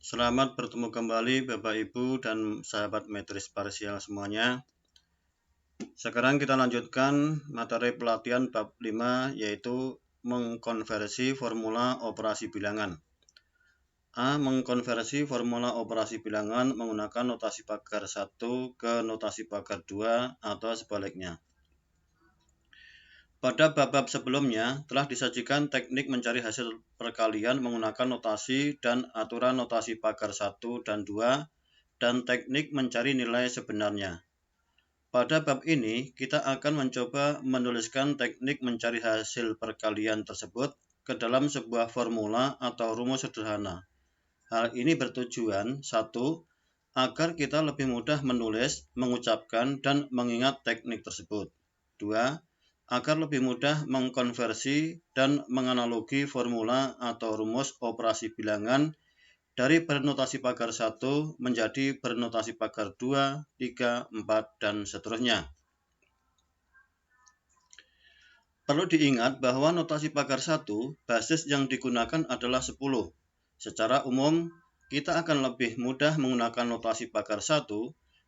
Selamat bertemu kembali Bapak Ibu dan sahabat metris parsial semuanya. Sekarang kita lanjutkan materi pelatihan bab 5 yaitu mengkonversi formula operasi bilangan. Mengkonversi formula operasi bilangan menggunakan notasi pagar 1 ke notasi pagar 2 atau sebaliknya. Pada bab-bab sebelumnya telah disajikan teknik mencari hasil perkalian menggunakan notasi dan aturan notasi pagar 1 dan 2 dan teknik mencari nilai sebenarnya. Pada bab ini, kita akan mencoba menuliskan teknik mencari hasil perkalian tersebut ke dalam sebuah formula atau rumus sederhana. Hal ini bertujuan, 1. Agar kita lebih mudah menulis, mengucapkan, dan mengingat teknik tersebut. 2. Agar lebih mudah mengkonversi dan menganalogi formula atau rumus operasi bilangan dari bernotasi pagar 1 menjadi bernotasi pagar 2, 3, 4, dan seterusnya. Perlu diingat bahwa notasi pagar 1, basis yang digunakan adalah 10. Secara umum, kita akan lebih mudah menggunakan notasi pagar 1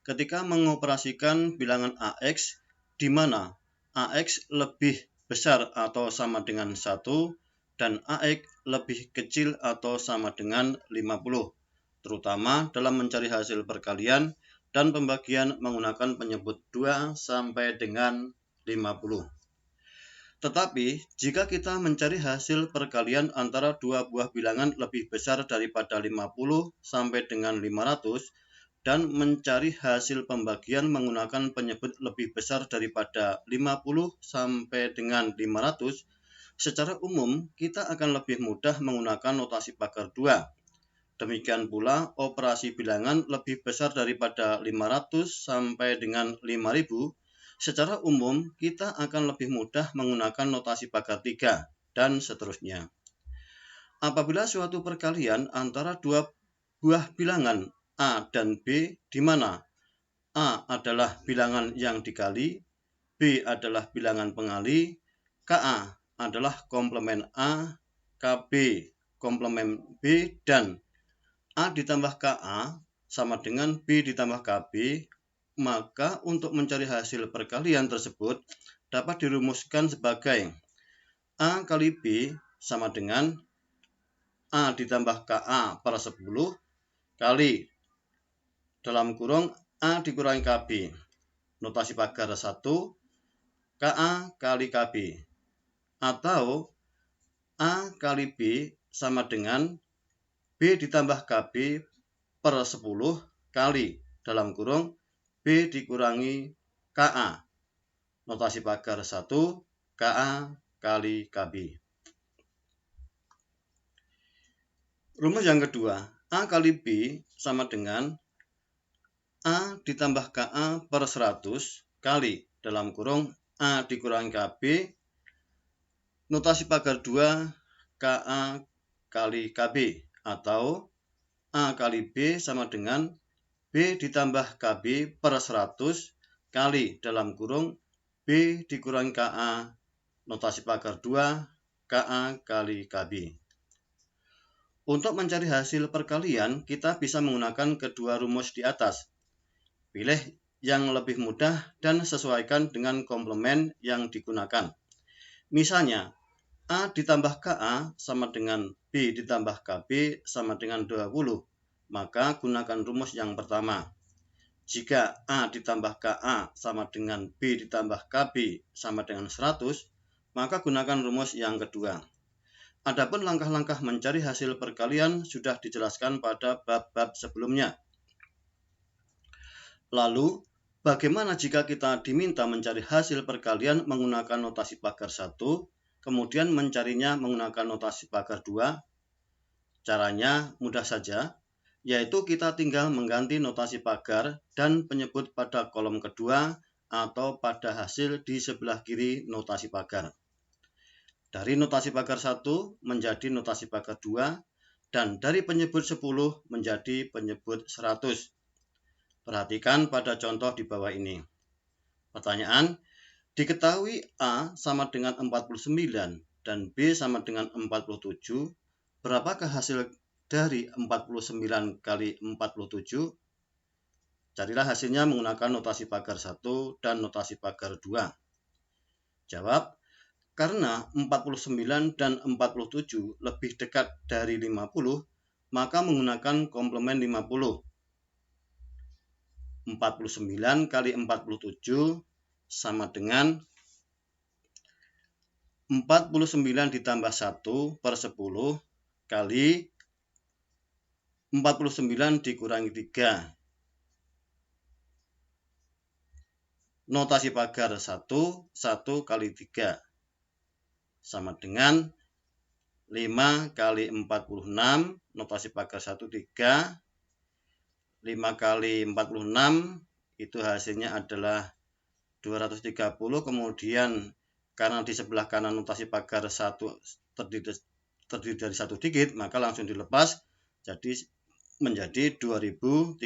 ketika mengoperasikan bilangan AX di mana AX lebih besar atau sama dengan 1 dan AX lebih kecil atau sama dengan 50, terutama dalam mencari hasil perkalian dan pembagian menggunakan penyebut 2 sampai dengan 50. Tetapi, jika kita mencari hasil perkalian antara dua buah bilangan lebih besar daripada 50 sampai dengan 500 dan mencari hasil pembagian menggunakan penyebut lebih besar daripada 50 sampai dengan 500, secara umum kita akan lebih mudah menggunakan notasi pagar 2. Demikian pula operasi bilangan lebih besar daripada 500 sampai dengan 5000. Secara umum, kita akan lebih mudah menggunakan notasi pagar 3, dan seterusnya. Apabila suatu perkalian antara dua buah bilangan A dan B, di mana A adalah bilangan yang dikali, B adalah bilangan pengali, KA adalah komplement A, KB komplement B, dan A ditambah KA sama dengan B ditambah KB, maka untuk mencari hasil perkalian tersebut dapat dirumuskan sebagai A kali B sama dengan A ditambah KA per 10 kali dalam kurung A dikurangi KB, notasi pagar 1, KA kali KB, atau A kali B sama dengan B ditambah KB per 10 kali dalam kurung B dikurangi KA, notasi pagar 1, KA kali KB. Rumus yang kedua, A kali B sama dengan A ditambah KA per 100 kali dalam kurung A dikurangi KB, notasi pagar 2, KA kali KB, atau A kali B sama dengan B ditambah KB per 100 kali dalam kurung B dikurangi KA, notasi pagar 2, KA kali KB. Untuk mencari hasil perkalian, kita bisa menggunakan kedua rumus di atas. Pilih yang lebih mudah dan sesuaikan dengan komplement yang digunakan. Misalnya, A ditambah KA sama dengan B ditambah KB sama dengan 20. Maka gunakan rumus yang pertama. Jika A ditambah KA sama dengan B ditambah KB sama dengan 100, maka gunakan rumus yang kedua. Adapun langkah-langkah mencari hasil perkalian sudah dijelaskan pada bab-bab sebelumnya. Lalu, bagaimana jika kita diminta mencari hasil perkalian menggunakan notasi pagar 1, kemudian mencarinya menggunakan notasi pagar 2? Caranya mudah saja, yaitu kita tinggal mengganti notasi pagar dan penyebut pada kolom kedua atau pada hasil di sebelah kiri notasi pagar. Dari notasi pagar 1 menjadi notasi pagar 2, dan dari penyebut 10 menjadi penyebut 100. Perhatikan pada contoh di bawah ini. Pertanyaan, diketahui A sama dengan 49 dan B sama dengan 47, berapakah hasil dari 49 kali 47, carilah hasilnya menggunakan notasi pagar 1 dan notasi pagar 2. Jawab, karena 49 dan 47 lebih dekat dari 50, maka menggunakan komplement 50. 49 kali 47 sama dengan 49 ditambah 1 per 10 kali 49 dikurangi 3. Notasi pagar 1 kali 3 sama dengan 5 kali 46, notasi pagar 1 3, 5 kali 46 itu hasilnya adalah 230, kemudian karena di sebelah kanan notasi pagar 1 terdiri dari 1 digit, maka langsung dilepas jadi menjadi 2303.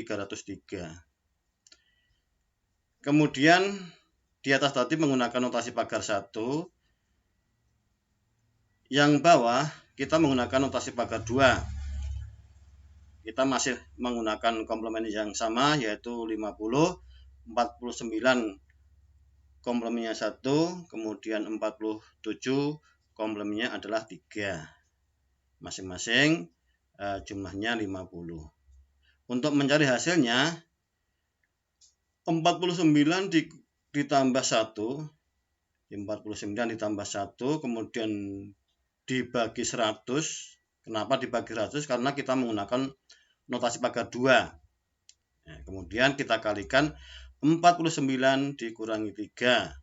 Kemudian di atas tadi menggunakan notasi pagar 1, yang bawah kita menggunakan notasi pagar 2. Kita masih menggunakan komplement yang sama, yaitu 50, 49 komplemennya 1, kemudian 47 komplemennya adalah 3. Masing-masing jumlahnya 50. Untuk mencari hasilnya, 49 ditambah 1, 49 ditambah 1, kemudian dibagi 100. Kenapa dibagi 100? Karena kita menggunakan notasi pagar 2. Nah, kemudian kita kalikan 49 dikurangi 3.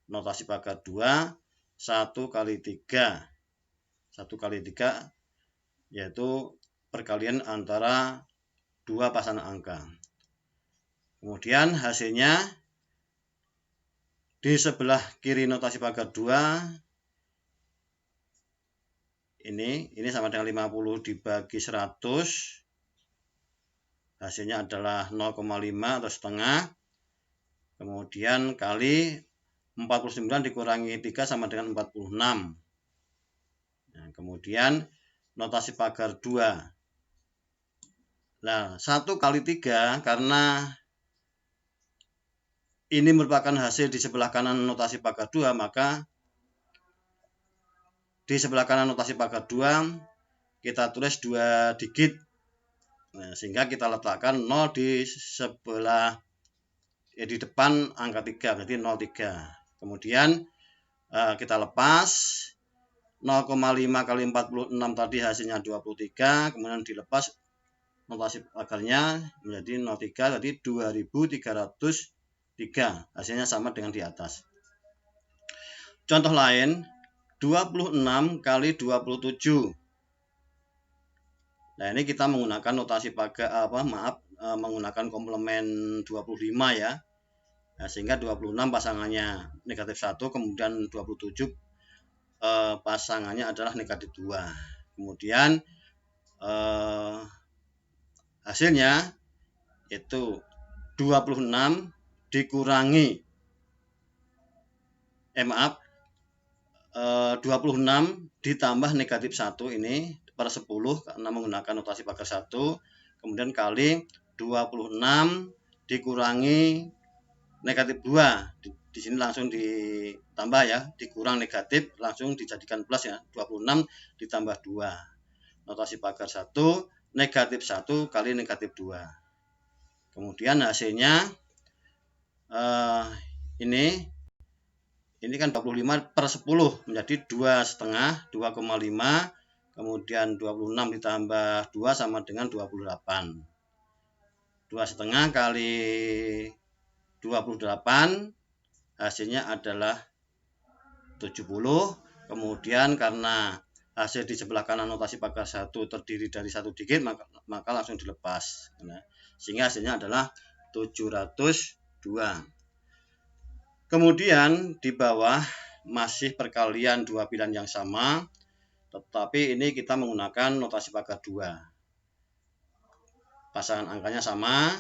Notasi pagar 2, 1 kali 3. 1 kali 3 yaitu perkalian antara dua pasangan angka. Kemudian hasilnya di sebelah kiri notasi pagar 2 ini sama dengan 50 dibagi 100, hasilnya adalah 0,5 atau setengah, kemudian kali 49 dikurangi 3 sama dengan 46. Nah, kemudian notasi pagar 2. Nah, 1 kali 3 karena ini merupakan hasil di sebelah kanan notasi pagar 2, maka di sebelah kanan notasi pagar 2 kita tulis 2 digit. Nah, sehingga kita letakkan 0 di sebelah di depan angka 3, berarti 03. Kemudian kita lepas 0,5 kali 46 tadi hasilnya 23, kemudian dilepas notasi pagarnya menjadi 03, jadi 2303. Hasilnya sama dengan di atas. Contoh lain, 26 kali 27. Nah, ini kita menggunakan notasi pagar menggunakan komplement 25 ya. Nah, sehingga 26 pasangannya negatif 1, kemudian 27 pasangannya adalah negatif 2. Kemudian hasilnya itu 26 dikurangi 26 ditambah negatif 1 ini per 10 karena menggunakan notasi pagar 1, kemudian kali 26 dikurangi negatif 2. Di sini langsung ditambah ya, dikurang negatif langsung dijadikan plus ya. 26 ditambah 2. Notasi pagar 1 negatif 1 kali negatif 2. Kemudian hasilnya ini kan 25 per 10 menjadi 2,5, 2,5, kemudian 26 ditambah 2 sama dengan 28. 2,5 kali 28 hasilnya adalah 70. Kemudian karena hasil di sebelah kanan notasi pagar 1 terdiri dari 1 digit, maka langsung dilepas. Sehingga hasilnya adalah 702. Kemudian di bawah masih perkalian dua pilihan yang sama, tetapi ini kita menggunakan notasi pagar 2. Pasangan angkanya sama.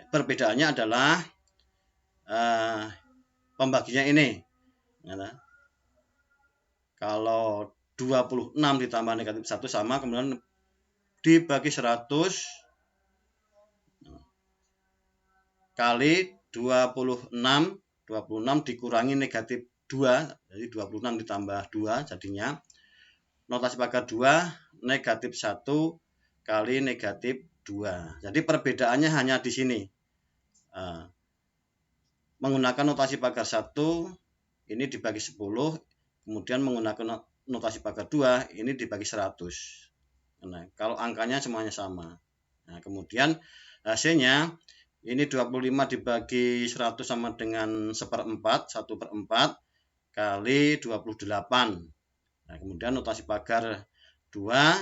Perbedaannya adalah pembaginya ini. Kalau 26 ditambah negatif 1 sama, kemudian dibagi 100 kali 26 dikurangi negatif 2, jadi 26 ditambah 2 jadinya notasi pagar 2 negatif 1 kali negatif 2. Jadi perbedaannya hanya di sini. Menggunakan notasi pagar 1 ini dibagi 10, kemudian menggunakan notasi pagar 2 ini dibagi 100. Nah, kalau angkanya semuanya sama. Nah, kemudian hasilnya ini 25 dibagi 100 sama dengan 1/4, 1/4 kali 28. Nah, kemudian notasi pagar 2,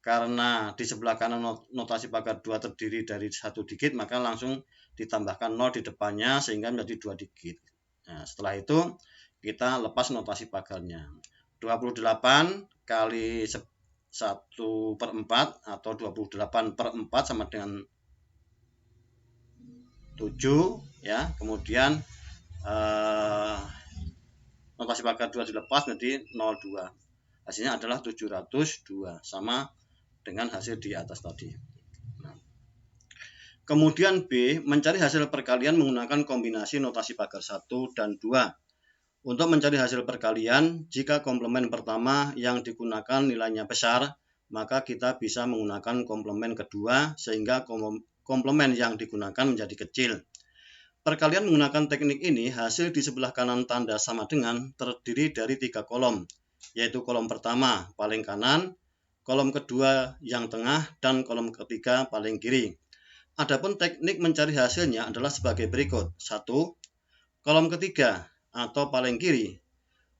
karena di sebelah kanan notasi pagar 2 terdiri dari 1 digit, maka langsung ditambahkan 0 di depannya sehingga menjadi 2 digit. Nah, setelah itu kita lepas notasi pagarnya. 28 kali 1/4 atau 28/4 sama dengan 7 ya. Kemudian notasi pagar 2 dilepas menjadi 02. Hasilnya adalah 702 sama dengan hasil di atas tadi. Nah, kemudian B, mencari hasil perkalian menggunakan kombinasi notasi pagar 1 dan 2. Untuk mencari hasil perkalian, jika komplement pertama yang digunakan nilainya besar, maka kita bisa menggunakan komplement kedua sehingga komplement yang digunakan menjadi kecil. Perkalian menggunakan teknik ini, hasil di sebelah kanan tanda sama dengan terdiri dari 3 kolom, yaitu kolom pertama paling kanan, kolom kedua yang tengah, dan kolom ketiga paling kiri. Adapun teknik mencari hasilnya adalah sebagai berikut. 1. Kolom ketiga atau paling kiri.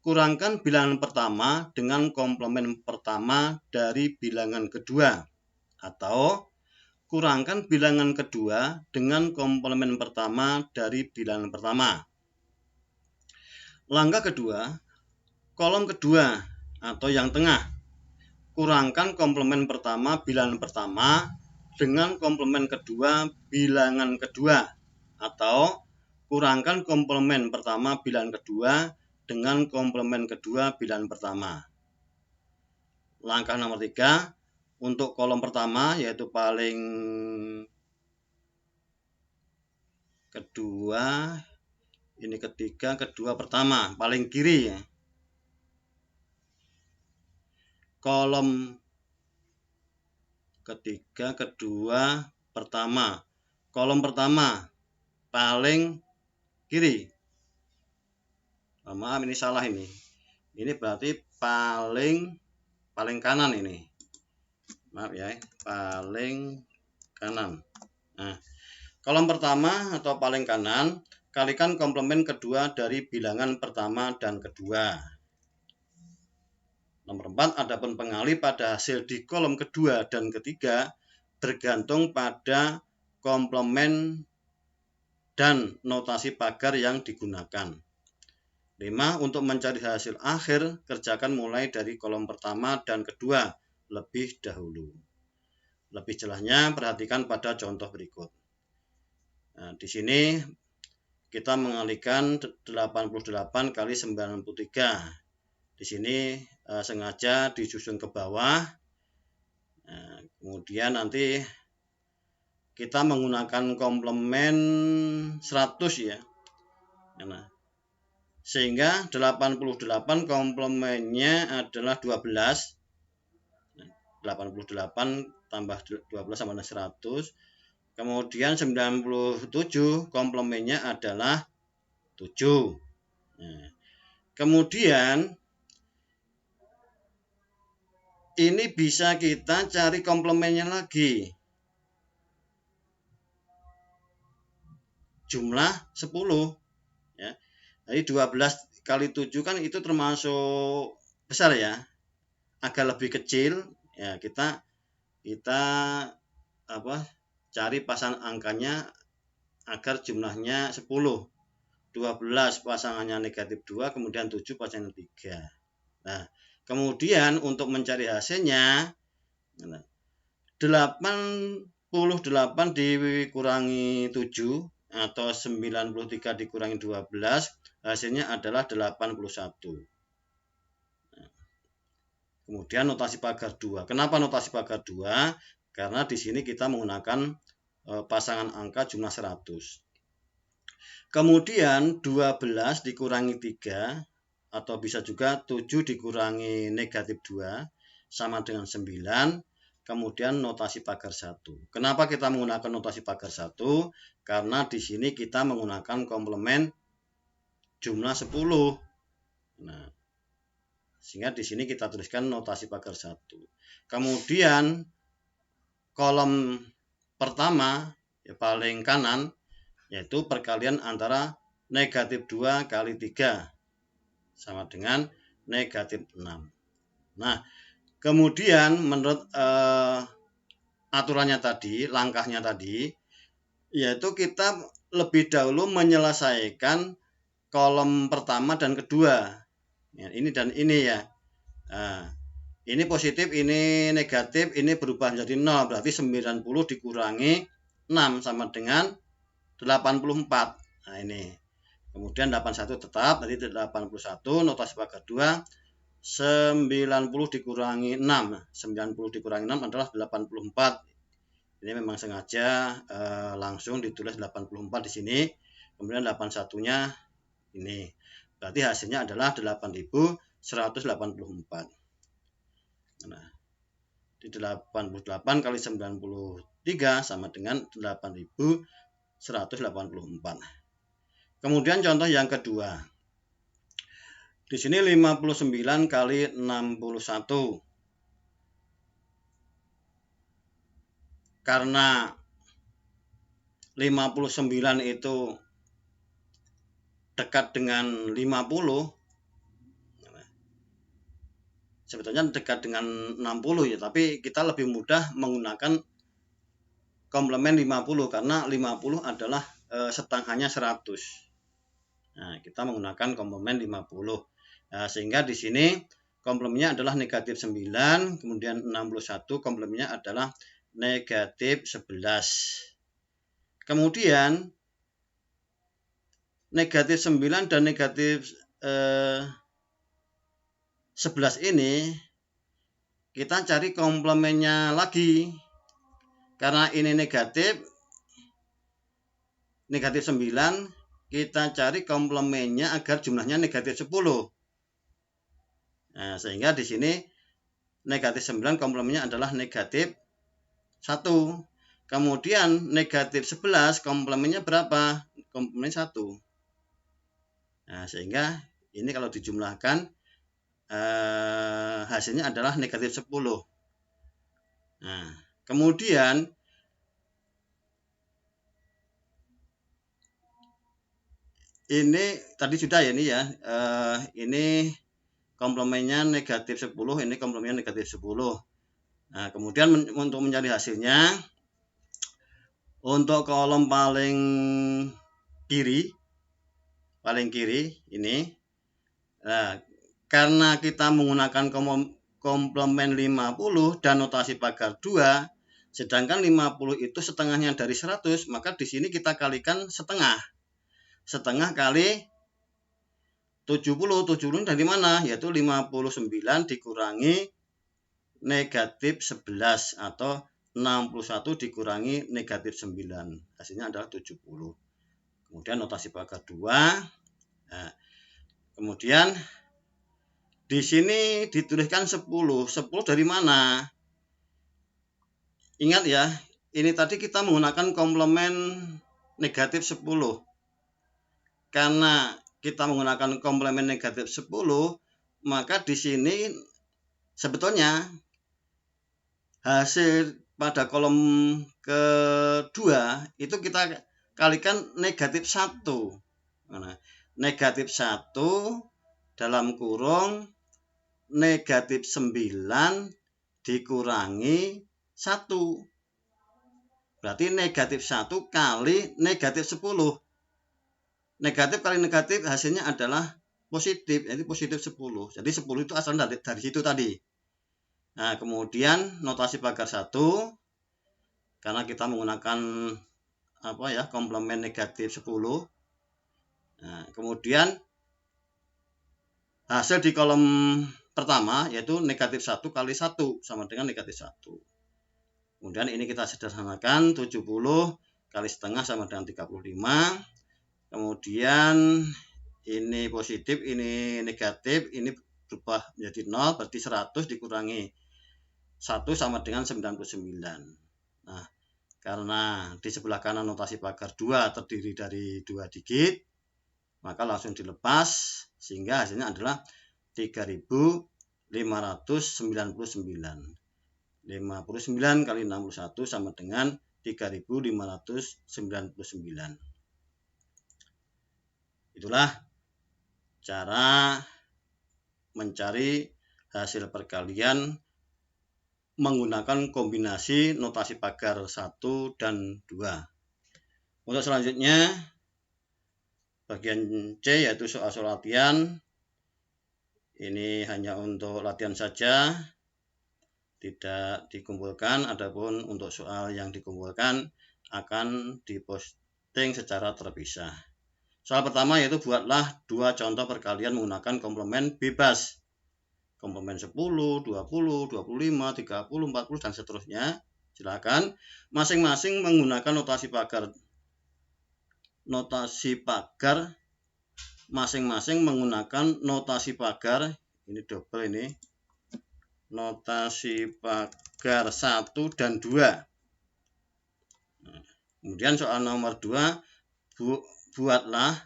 Kurangkan bilangan pertama dengan komplement pertama dari bilangan kedua. Atau kurangkan bilangan kedua dengan komplement pertama dari bilangan pertama. Langkah kedua, kolom kedua atau yang tengah. Kurangkan komplement pertama bilangan pertama dengan komplement kedua bilangan kedua, atau kurangkan komplement pertama bilangan kedua dengan komplement kedua bilangan pertama. Langkah nomor 3, untuk kolom pertama yaitu paling kedua, ini ketiga, kedua pertama, paling kiri ya. Kolom ketiga, kedua, pertama. Kolom pertama paling kiri. Maaf, ini salah ini. Ini berarti paling kanan ini. Maaf ya, paling kanan. Nah, kolom pertama atau paling kanan kalikan komplement kedua dari bilangan pertama dan kedua. Nomor 4, adapun pengali pada hasil di kolom kedua dan ketiga bergantung pada komplement dan notasi pagar yang digunakan. 5, untuk mencari hasil akhir, kerjakan mulai dari kolom pertama dan kedua lebih dahulu. Lebih jelasnya perhatikan pada contoh berikut. Nah, di sini kita mengalihkan 88 kali 93. Di sini sengaja disusun ke bawah. Nah, kemudian nanti kita menggunakan komplement 100 ya. Nah, sehingga 88 komplemennya adalah 12. 88 tambah 12 sama dengan 100. Kemudian 97 komplemennya adalah 7. Nah, kemudian ini bisa kita cari komplemennya lagi. Jumlah 10 ya. Jadi 12 kali 7 kan itu termasuk besar ya. Agak lebih kecil ya, kita cari pasang angkanya agar jumlahnya 10. 12 pasangannya negatif 2, kemudian 7 pasangannya 3. Nah, kemudian untuk mencari hasilnya 88 dikurangi 7 atau 93 dikurangi 12, hasilnya adalah 81. Kemudian notasi pagar 2. Kenapa notasi pagar 2? Karena di sini kita menggunakan pasangan angka jumlah 100. Kemudian 12 dikurangi 3 atau bisa juga 7 dikurangi negatif 2 sama dengan 9. Kemudian notasi pagar 1. Kenapa kita menggunakan notasi pagar 1? Karena di sini kita menggunakan komplement jumlah 10. Nah, sehingga di sini kita tuliskan notasi pagar 1. Kemudian kolom pertama paling kanan yaitu perkalian antara negatif 2 kali 3 sama dengan negatif 6. Nah, kemudian menurut aturannya tadi, langkahnya tadi, yaitu kita lebih dahulu menyelesaikan kolom pertama dan kedua. Ya, ini dan ini ya. Nah, ini positif, ini negatif, ini berubah menjadi 0. Berarti 90 dikurangi 6 sama dengan 84. Nah, ini. Kemudian 81 tetap, tadi 81, notasi pagar 2. 90 dikurangi 6. 90 dikurangi 6 adalah 84. Ini memang sengaja langsung ditulis 84 di sini. Kemudian 81-nya ini. Berarti hasilnya adalah 8184. Nah, di 88 kali 93 sama dengan 8184. Kemudian contoh yang kedua. Di sini 59 kali 61. Karena 59 itu dekat dengan 50, sebetulnya dekat dengan 60 ya, tapi kita lebih mudah menggunakan komplement 50 karena 50 adalah setengahnya 100. Nah, kita menggunakan komplement 50. Nah, sehingga di sini komplemennya adalah negatif 9, kemudian 61 komplemennya adalah negatif 11. Kemudian negatif 9 dan negatif 11 ini kita cari komplemennya lagi. Karena ini negatif 9, kita cari komplemennya agar jumlahnya negatif 10. Nah, sehingga di sini negatif 9 komplemennya adalah negatif 1. Kemudian negatif 11 komplemennya berapa? Komplemen 1. Nah, sehingga ini kalau dijumlahkan hasilnya adalah negatif 10. Nah, kemudian ini tadi sudah ya, ini ya. Ini komplemennya negatif 10, ini komplemennya negatif 10. Nah, kemudian untuk mencari hasilnya, untuk kolom paling kiri ini, nah, karena kita menggunakan komplement 50 dan notasi pagar 2, sedangkan 50 itu setengahnya dari 100, maka di sini kita kalikan setengah. Setengah kali 70. 70 dari mana? Yaitu 59 dikurangi negatif 11 atau 61 dikurangi negatif 9. Hasilnya adalah 70. Kemudian notasi pagar 2. Nah, kemudian di sini dituliskan 10. 10 dari mana? Ingat ya, ini tadi kita menggunakan komplement negatif 10. Karena kita menggunakan komplement negatif 10, maka di sini sebetulnya hasil pada kolom kedua itu kita kalikan negatif 1. Nah, negatif 1 dalam kurung negatif 9 dikurangi 1. Berarti negatif 1 kali negatif 10. Negatif kali negatif hasilnya adalah positif, jadi positif 10. Jadi 10 itu asal dari situ tadi. Nah, kemudian notasi pagar 1, karena kita menggunakan komplement negatif 10. Nah, kemudian hasil di kolom pertama, yaitu negatif 1 kali 1 sama dengan negatif 1. Kemudian ini kita sederhanakan, 70 kali setengah sama dengan 35. Kemudian ini positif, ini negatif, ini berubah menjadi 0, berarti 100 dikurangi 1 sama dengan 99. Nah, karena di sebelah kanan notasi pagar 2 terdiri dari 2 digit, maka langsung dilepas, sehingga hasilnya adalah 3599. 59 kali 61 sama dengan 3599. Itulah cara mencari hasil perkalian menggunakan kombinasi notasi pagar 1 dan 2. Untuk selanjutnya, bagian C yaitu soal-soal latihan. Ini hanya untuk latihan saja, tidak dikumpulkan. Adapun untuk soal yang dikumpulkan akan diposting secara terpisah. Soal pertama yaitu buatlah 2 contoh perkalian menggunakan komplement bebas. Komplement 10, 20, 25, 30, 40 dan seterusnya. Silakan masing-masing menggunakan notasi pagar. Masing-masing menggunakan notasi pagar. Ini double ini. Notasi pagar 1 dan 2. Kemudian soal nomor 2, buatlah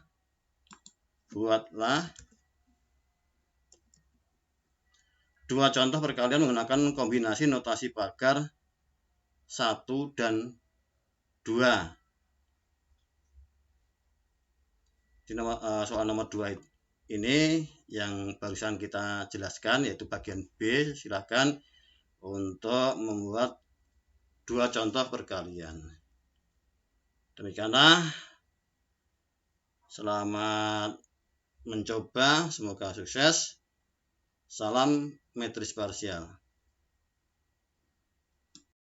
2 contoh perkalian menggunakan kombinasi notasi pagar 1 dan 2. Di soal nomor 2 ini yang barusan kita jelaskan, yaitu bagian B. Silakan untuk membuat 2 contoh perkalian. Demikianlah, selamat mencoba, semoga sukses. Salam metris parsial.